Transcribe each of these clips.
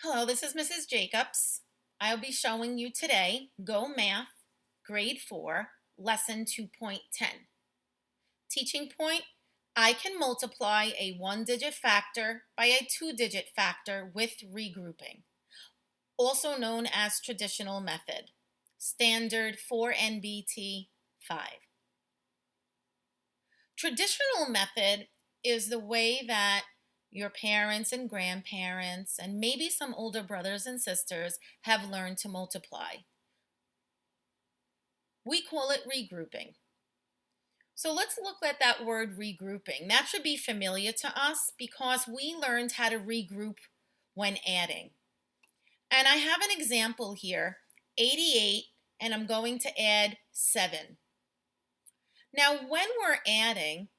Hello, this is Mrs. Jacobs. I'll be showing you today GOMath, Grade 4, Lesson 2.10. Teaching point, I can multiply a one-digit factor by a two-digit factor with regrouping, also known as traditional method, standard 4.NBT.5. Traditional method is the way that your parents and grandparents and maybe some older brothers and sisters have learned to multiply. We call it regrouping. So let's look at that word regrouping. That should be familiar to us because we learned how to regroup when adding. And I have an example here, 88, and I'm going to add 7. Now when we're adding,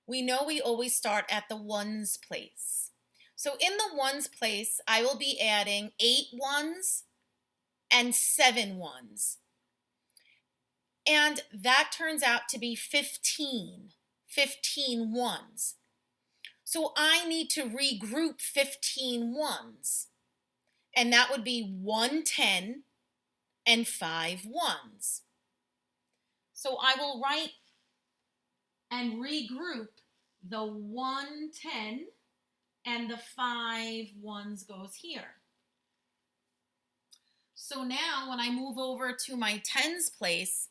we know we always start at the ones place. So in the ones place, I will be adding 8 ones and 7 ones. And that turns out to be 15 ones. So I need to regroup 15 ones. And that would be 1 10 and 5 ones. So I will write and regroup the 1 10 and the 5 ones goes here. So now when I move over to my tens place,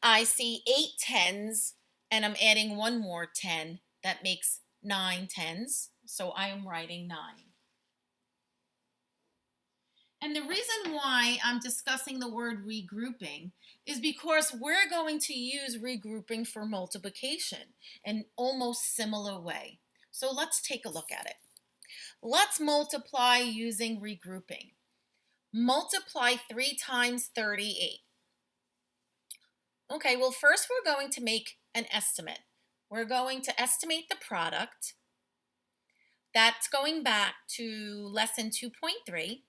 I see 8 tens and I'm adding one more 10. That makes 9 tens. So I am writing 9. And the reason why I'm discussing the word regrouping is because we're going to use regrouping for multiplication in almost similar way. So let's take a look at it. Let's multiply using regrouping. Multiply 3 times 38. Okay, well first we're going to make an estimate. We're going to estimate the product. That's going back to lesson 2.3.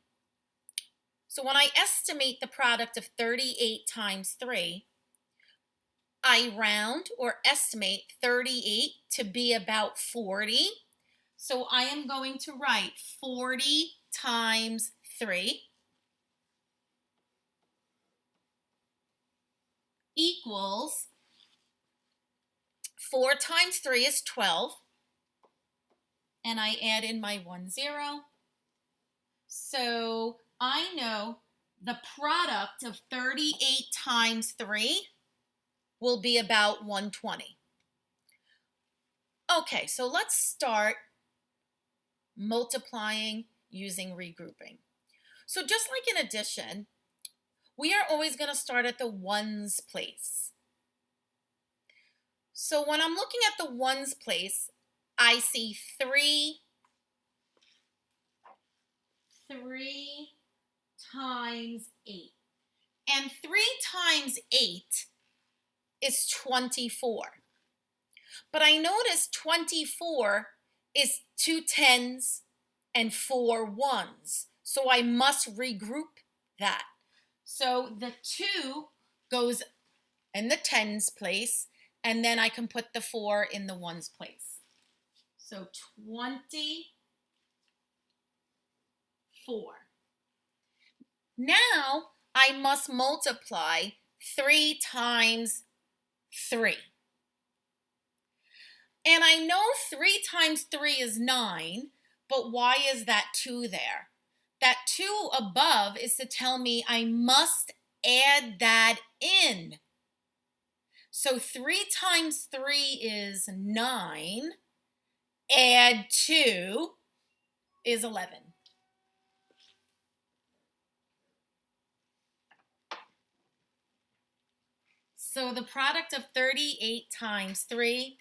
So when I estimate the product of 38 times 3, I round or estimate 38 to be about 40. So I am going to write 40 times 3 equals 4 times 3 is 12. And I add in my 1 0. So I know the product of 38 times 3 will be about 120. Okay, so let's start multiplying using regrouping. So just like in addition, we are always going to start at the ones place. So when I'm looking at the ones place, I see 3 times 8. And 3 times 8 is 24. But I notice 24 is 2 tens and 4 ones. So I must regroup that. So the 2 goes in the tens place, and then I can put the 4 in the ones place. So 24. Now I must multiply 3 times 3. And I know 3 times 3 is 9, but why is that 2 there? That 2 above is to tell me I must add that in. So 3 times 3 is 9. Add 2 is 11. So the product of 38 times 3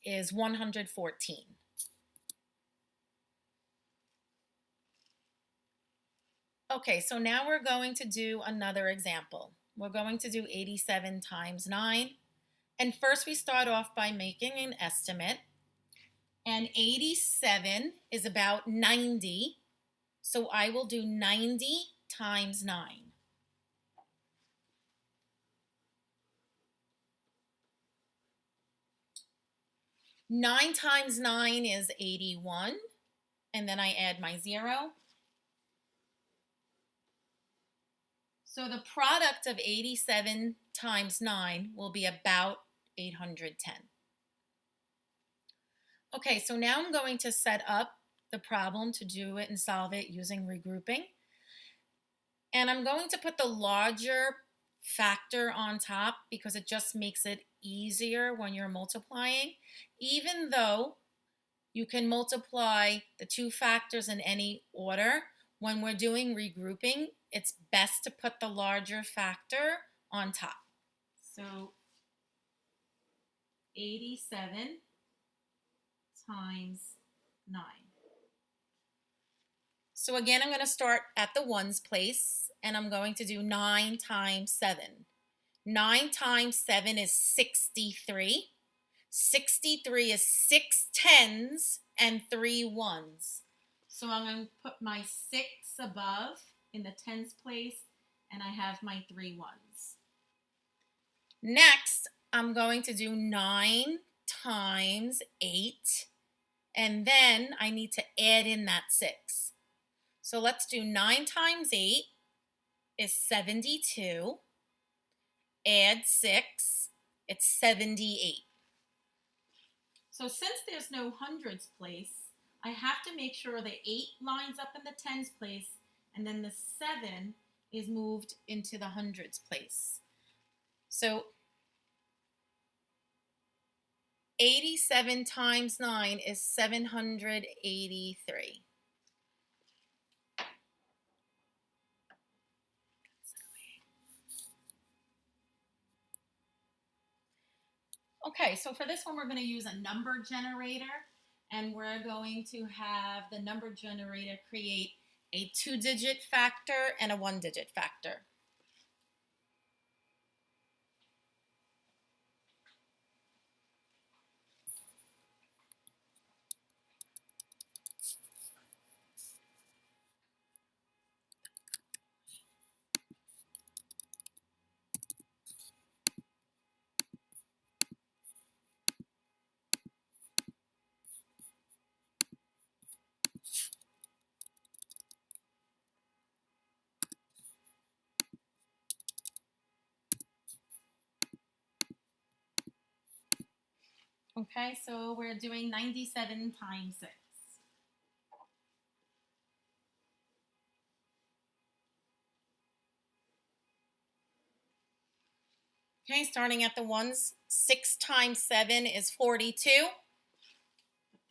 is 114. Okay, so now we're going to do another example. We're going to do 87 times 9. And first we start off by making an estimate. And 87 is about 90. So I will do 90 times 9. 9 times 9 is 81. And then I add my 0. So the product of 87 times 9 will be about 810. Okay, so now I'm going to set up the problem to do it and solve it using regrouping. And I'm going to put the larger factor on top because it just makes it easier when you're multiplying, even though you can multiply the two factors in any order. When we're doing regrouping, it's best to put the larger factor on top. So 87 times 9. So again, I'm going to start at the ones place, and I'm going to do 9 times 7. 9 times 7 is 63. 63 is 6 tens and 3 ones. So I'm going to put my 6 above in the tens place, and I have my 3 ones. Next, I'm going to do 9 times 8, and then I need to add in that 6. So let's do 9 times 8 is 72. Add 6, it's 78. So since there's no hundreds place, I have to make sure the 8 lines up in the tens place, and then the 7 is moved into the hundreds place. So 87 times 9 is 783. Okay, so for this one, we're going to use a number generator, and we're going to have the number generator create a 2-digit factor and a 1-digit factor. Okay, so we're doing 97 times 6. Okay, starting at the ones, 6 times 7 is 42.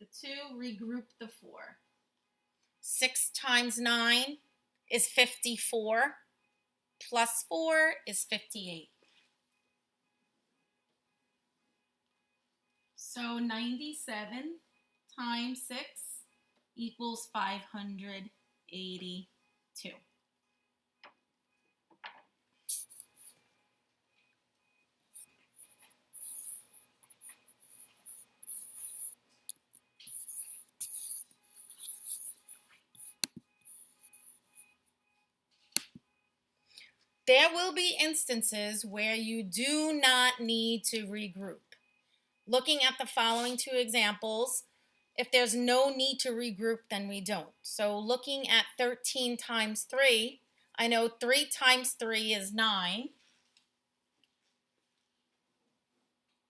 Put the 2, regroup the 4. 6 times 9 is 54. Plus 4 is 58. So 97 times 6 equals 582. There will be instances where you do not need to regroup. Looking at the following two examples, if there's no need to regroup, then we don't. So looking at 13 times 3, I know 3 times 3 is 9.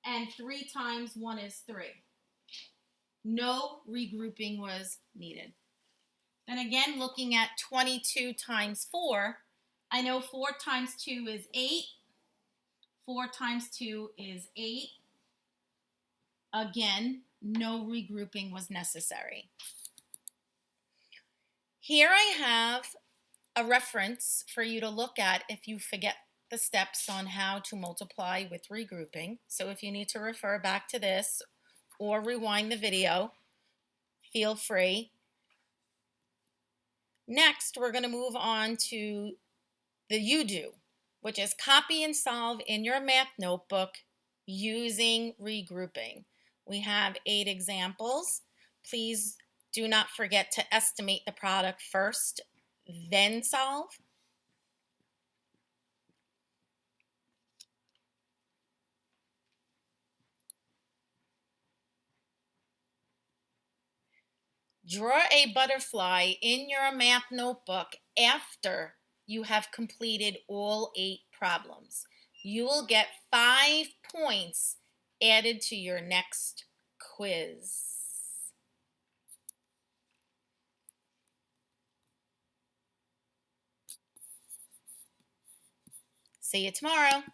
And 3 times 1 is 3. No regrouping was needed. Then again, looking at 22 times 4, I know 4 times 2 is 8. 4 times 2 is 8. Again, no regrouping was necessary. Here I have a reference for you to look at if you forget the steps on how to multiply with regrouping. So if you need to refer back to this or rewind the video, feel free. Next, we're going to move on to the you do, which is copy and solve in your math notebook using regrouping. We have 8 examples. Please do not forget to estimate the product first, then solve. Draw a butterfly in your math notebook after you have completed all 8 problems. You will get 5 points added to your next quiz. See you tomorrow.